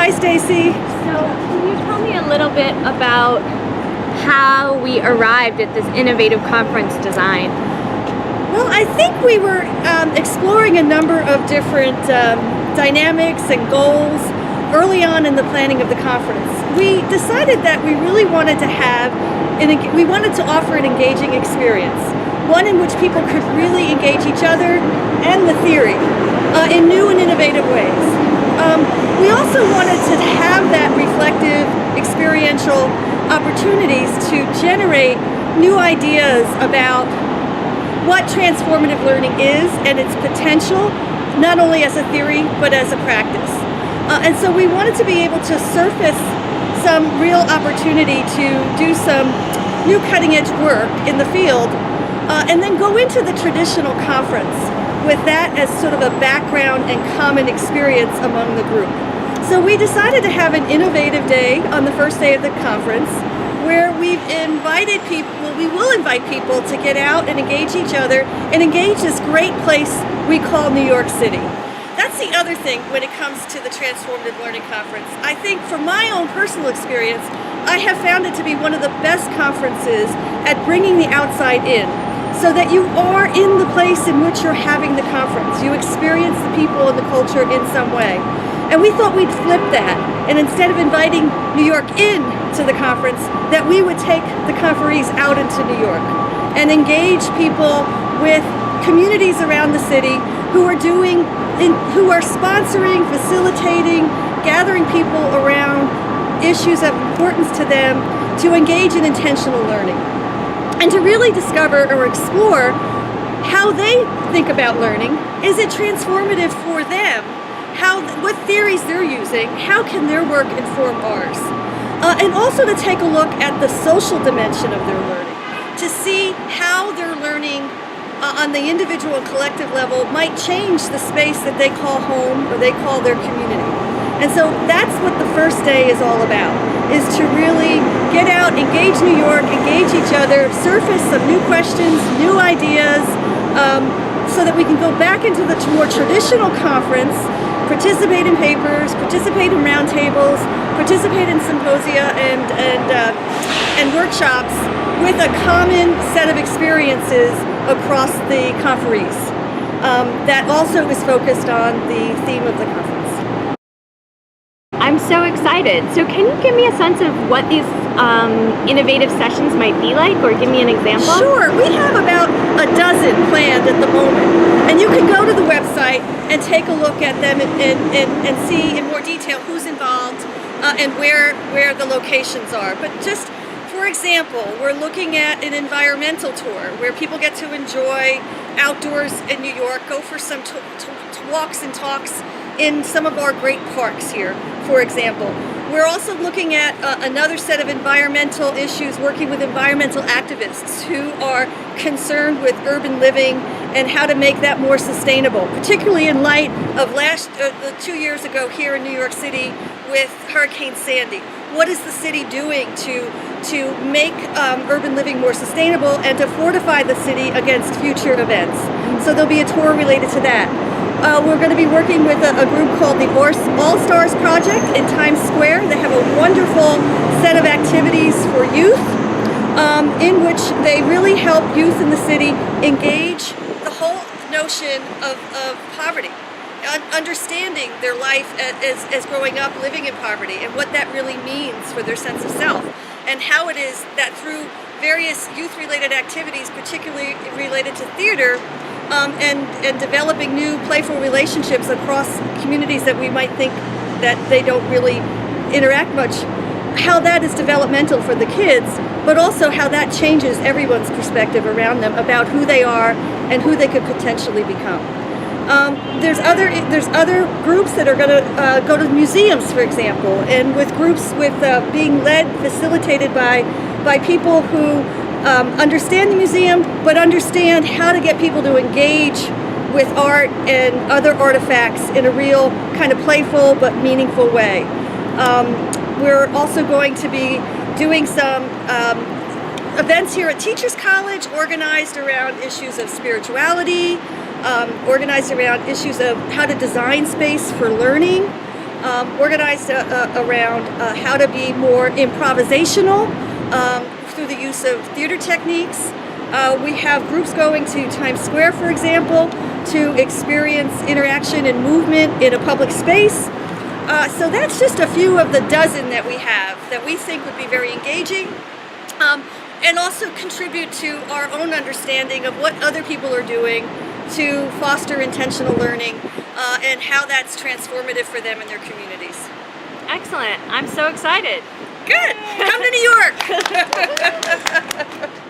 Hi, Stacy. So can you tell me a little bit about how we arrived at this innovative conference design? Well, I think we were exploring a number of different dynamics and goals early on in the planning of the conference. We decided that we really wanted to offer an engaging experience, one in which people could really engage each other and the theory in new and innovative ways. We also wanted to have that reflective, experiential opportunities to generate new ideas about what transformative learning is and its potential, not only as a theory, but as a practice. And so we wanted to be able to surface some real opportunity to do some new cutting-edge work in the field, and then go into the traditional conference with that as sort of a background and common experience among the group. So we decided to have an innovative day on the first day of the conference, where we will invite people to get out and engage each other and engage this great place we call New York City. That's the other thing when it comes to the Transformative Learning Conference. I think from my own personal experience, I have found it to be one of the best conferences at bringing the outside in, so that you are in the place in which you're having the conference. You experience the people and the culture in some way. And we thought we'd flip that, and instead of inviting New York in to the conference, that we would take the conferees out into New York and engage people with communities around the city who are sponsoring, facilitating, gathering people around issues of importance to them to engage in intentional learning, and to really discover or explore how they think about learning. Is it transformative for them? What theories they're using? How can their work inform ours? And also to take a look at the social dimension of their learning, to see how their learning on the individual and collective level might change the space that they call home or they call their community. And so that's what the first day is all about, is to really get out, engage New York, engage each other, surface some new questions, new ideas, so that we can go back into the more traditional conference, participate in papers, participate in roundtables, participate in symposia and workshops with a common set of experiences across the conferees that also is focused on the theme of the conference. I'm so excited. So can you give me a sense of what these innovative sessions might be like, or give me an example? Sure. We have about a dozen planned at the moment, and you can go to the website and take a look at them and see in more detail who's involved and where the locations are. But just for example, we're looking at an environmental tour where people get to enjoy outdoors in New York, go for some walks and talks in some of our great parks here, for example. We're also looking at another set of environmental issues, working with environmental activists who are concerned with urban living and how to make that more sustainable, particularly in light of 2 years ago here in New York City with Hurricane Sandy. What is the city doing to make urban living more sustainable and to fortify the city against future events? So there'll be a tour related to that. We're going to be working with a group called the All-Stars Project in Times Square. They have a wonderful set of activities for youth in which they really help youth in the city engage the whole notion of poverty, understanding their life as growing up living in poverty and what that really means for their sense of self, and how it is that through various youth-related activities, particularly related to theater, and developing new playful relationships across communities that we might think that they don't really interact much, how that is developmental for the kids, but also how that changes everyone's perspective around them about who they are and who they could potentially become. There's other groups that are going to go to museums, for example, and with groups being led, facilitated by people who understand the museum, but understand how to get people to engage with art and other artifacts in a real kind of playful but meaningful way. We're also going to be doing some events here at Teachers College organized around issues of spirituality, organized around issues of how to design space for learning, organized around how to be more improvisational through the use of theater techniques. We have groups going to Times Square, for example, to experience interaction and movement in a public space. So that's just a few of the dozen that we have that we think would be very engaging, and also contribute to our own understanding of what other people are doing to foster intentional learning and how that's transformative for them and their communities. Excellent. I'm so excited. Good. Come to New York.